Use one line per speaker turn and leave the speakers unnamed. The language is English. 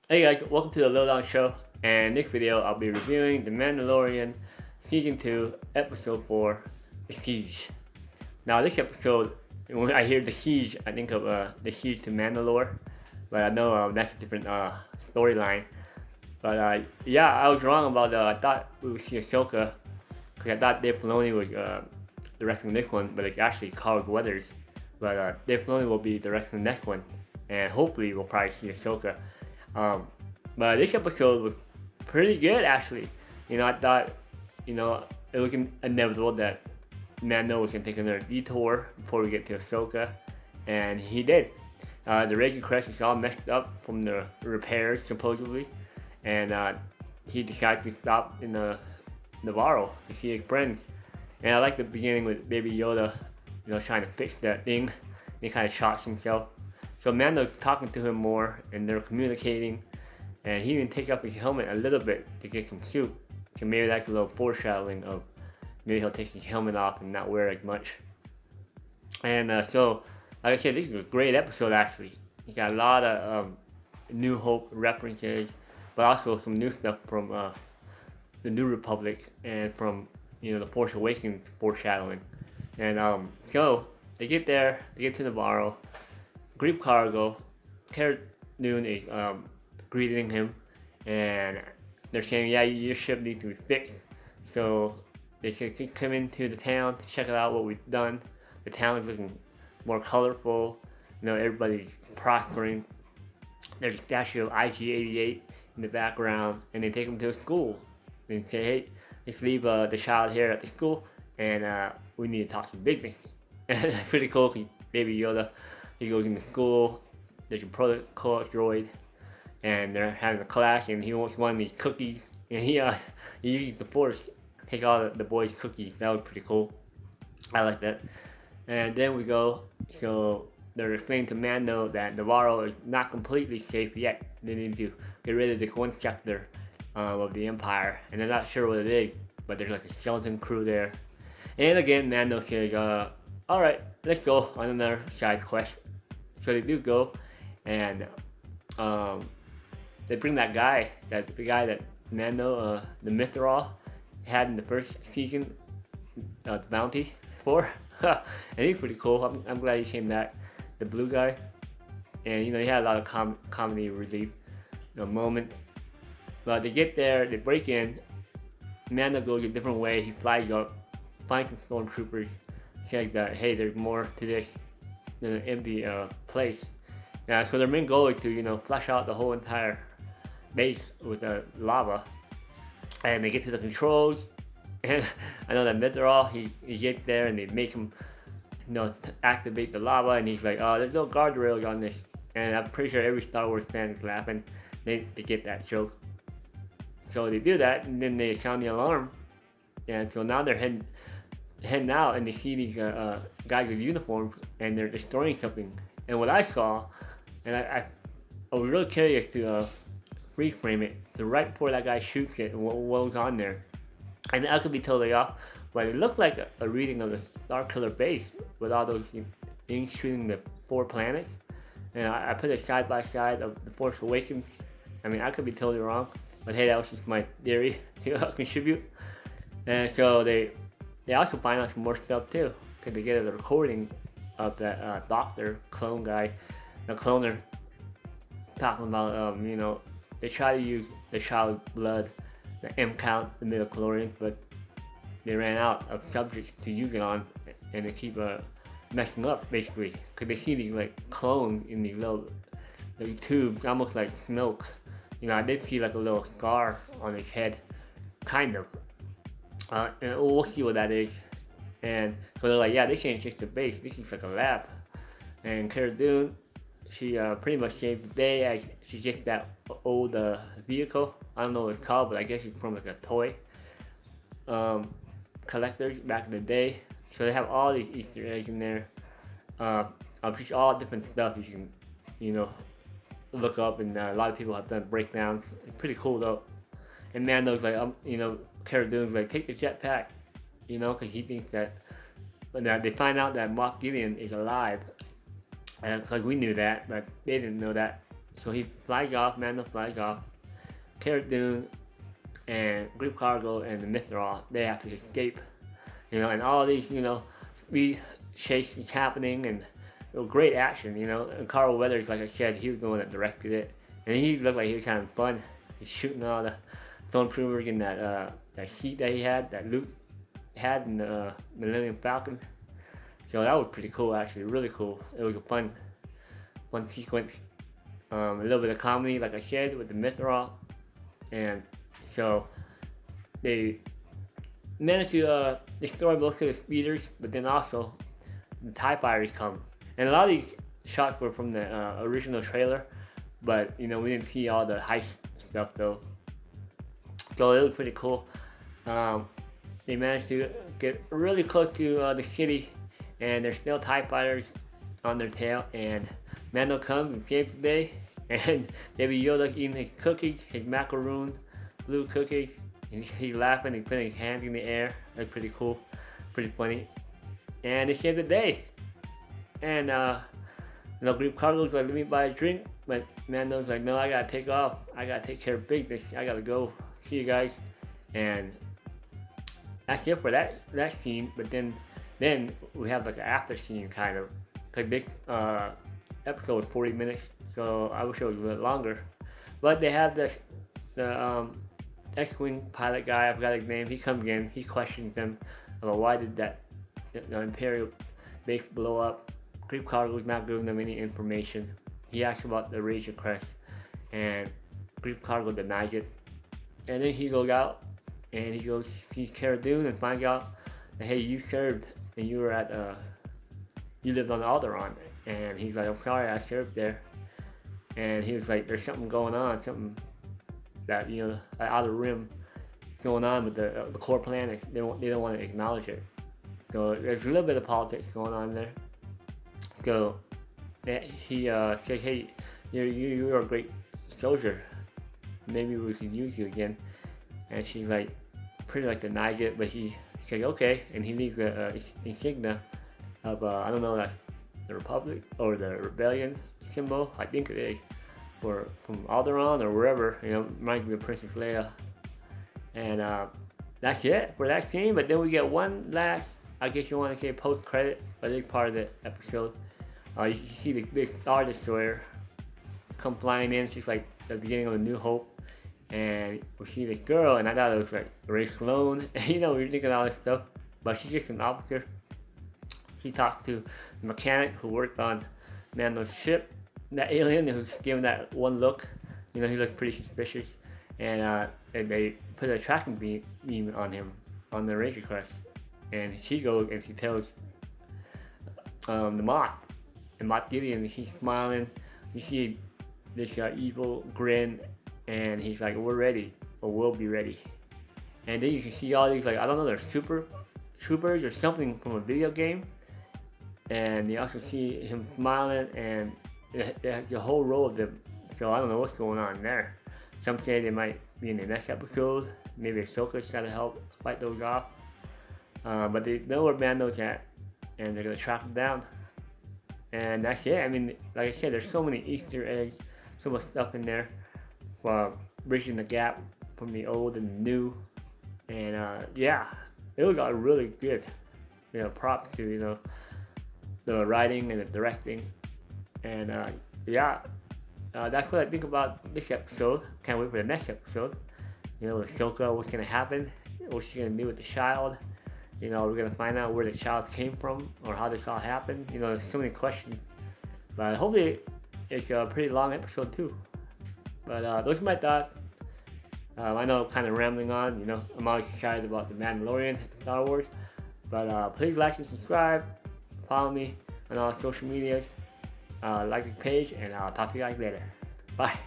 Hey guys, welcome to the Lowdown Show, and in this video I'll be reviewing The Mandalorian Season 2, Episode 4, The Siege. Now this episode, when I hear The Siege, I think of The Siege to Mandalore, but I know that's a different storyline. But yeah, I was wrong about I thought we would see Ahsoka, because I thought Dave Filoni was directing this one, but it's actually Carl Weathers. But Dave Filoni will be directing the next one, and hopefully we'll probably see Ahsoka. Um, but this episode was pretty good actually. I thought, it was inevitable that Mando was gonna take another detour before we get to Ahsoka, and he did. The Raging Crest is all messed up from the repairs supposedly, and he decided to stop in the Navarro to see his friends. And I like the beginning with Baby Yoda, trying to fix that thing. He kind of shocks himself. So Mando's talking to him more, and they're communicating, and he even takes off his helmet a little bit to get some soup. So maybe that's a little foreshadowing of maybe he'll take his helmet off and not wear as much. And so, like I said, this is a great episode actually. You got a lot of New Hope references, but also some new stuff from the New Republic and from the Force Awakens foreshadowing. And so they get there, they get to Navarro. Greek cargo, Cara Dune is greeting him, and they're saying, yeah, your ship needs to be fixed. So they should come into the town to check out what we've done. The town is looking more colorful. Everybody's prospering. There's a statue of IG-88 in the background, and they take him to a school. They say, hey, let's leave the child here at the school, and we need to talk some business. And it's pretty cool. Baby Yoda, he goes into school. There's a protocol droid, and they're having a class, and he wants one of these cookies, and he uses the Force to take all the boys' cookies. That was pretty cool. I like that. And then we go. So they're explaining to Mando that Navarro is not completely safe yet. They need to get rid of this one sector of the Empire, and they're not sure what it is, but there's like a skeleton crew there. And again, Mando says, all right, let's go on another side quest. So they do go, and they bring that guy, the guy that Mando, the Mythrol, had in the first season, the bounty for, and he's pretty cool. I'm glad he came back, the blue guy, and he had a lot of comedy relief, moments. But they get there, they break in. Mando goes a different way. He flies up, finds some stormtroopers, says that hey, there's more to this than an empty place. So their main goal is to flush out the whole entire base with lava, and they get to the controls. And I know that Mythrol, he gets there and they make him activate the lava, and he's like, oh, there's no guardrails on this. And I'm pretty sure every Star Wars fan is laughing. They get that joke. So they do that, and then they sound the alarm, and so now they're heading out, and they see these guys with uniforms, and they're destroying something. And what I saw, and I was really curious to freeze frame it, so right before that guy shoots it, and what was on there. And I could be totally off, but it looked like a reading of the Star Killer base with all those things shooting the 4 planets. And I put it side by side of the Force Awakens. I mean, I could be totally wrong, but hey, that was just my theory to contribute. And so they also find out some more stuff too, because they get a recording of that doctor clone guy, the cloner, talking about they try to use the child's blood, the M count, the midichlorians, but they ran out of subjects to use it on, and they keep messing up basically, because they see these like clones in these little tubes, almost like Snoke. I did see like a little scar on his head, kind of. And we'll see what that is. And so they're like, yeah, this ain't just a base, this is like a lab. And Cara Dune, she pretty much saved the day as she gets that old vehicle. I don't know what it's called, but I guess it's from like a toy collector back in the day. So they have all these Easter eggs in there. Of just all different stuff you can, look up, and a lot of people have done breakdowns. It's pretty cool though. And Mando's like, Cara Dune's like, take the jetpack, because he thinks that. But they find out that Moff Gideon is alive, and because we knew that, but they didn't know that. So he flies off, Mando flies off. Cara Dune and Greek Cargo and the Mithral, they have to escape. And all these, speed chases happening, and it was great action, And Carl Weathers, like I said, he was the one that directed it, and he looked like he was having fun. He's shooting all the stormtroopers in that heat that he had, that Luke had in the Millennium Falcon. So that was pretty cool, actually, really cool. It was a fun sequence. A little bit of comedy, like I said, with the Mithral, and so they managed to destroy most of the speeders, but then also the TIE fighters come. And a lot of these shots were from the original trailer, but we didn't see all the heist stuff though. So it was pretty cool. They managed to get really close to the city, and there's still TIE fighters on their tail, and Mando comes and saves the day, and Baby Yoda eating his cookies, his macaroon, blue cookies, and he's laughing and putting his hands in the air. That's pretty cool, pretty funny. And they saved the day. And Greek Cargo's like, let me buy a drink, but Mando's like, no, I gotta take off. I gotta take care of business. I gotta go. See you guys. And that's it for that scene. But then we have like an after scene kind of, because this episode was 40 minutes, so I wish it was a little longer. But they have the X-Wing pilot guy, I forgot his name. He comes in, he questions them about why did that Imperial base blow up. Greek Cargo is not giving them any information. He asks about the Razor Crest, and Greek Cargo denies it. And then he goes out and he goes sees Cara Dune and finds out that, hey, you served and you were at you lived on Alderaan. And he's like, I'm sorry, I served there. And he was like, there's something going on, something that Outer Rim going on with the core planet. They don't want to acknowledge it. So there's a little bit of politics going on there. So he said, hey, you're a great soldier. Maybe we can use you again. And she's like, pretty like denies it, but he said okay, and he leaves the insignia of I don't know, that's the Republic or the Rebellion symbol, I think it is, from Alderaan or wherever. Reminds me of Princess Leia. And that's it for that scene. But then we get one last, I guess you want to say, post credit, but it's part of the episode. You see the big Star Destroyer come flying in. She's like the beginning of A New Hope, and we see the girl, and I thought it was like Ray Sloan. We were thinking all this stuff, but she's just an officer. She talks to the mechanic who worked on Mando's ship, that alien who's giving that one look. He looks pretty suspicious, and they put a tracking beam on him, on the Razor Crest, and she goes and she tells the Moth, and Moff Gideon, he's smiling. You see this evil grin, and he's like, we're ready, or we'll be ready. And then you can see all these, like, I don't know, they're super troopers or something from a video game. And you also see him smiling, and the whole row of them. So I don't know what's going on there. Some say they might be in the next episode. Maybe Ahsoka's trying to help fight those off. But they know where Mando's at, and they're gonna track him down. And that's it. I mean, like I said, there's so many Easter eggs, so much stuff in there, bridging the gap from the old and the new. And yeah, it was all really good. Props to the writing and the directing. And yeah, that's what I think about this episode. Can't wait for the next episode. With Ahsoka, what's gonna happen? What's she gonna do with the child? We're gonna find out where the child came from, or how this all happened. There's so many questions. But hopefully it's a pretty long episode too. But those are my thoughts. I know I'm kind of rambling on. I'm always excited about the Mandalorian, Star Wars. But please like and subscribe. Follow me on all social medias. Like the page, and I'll talk to you guys later. Bye.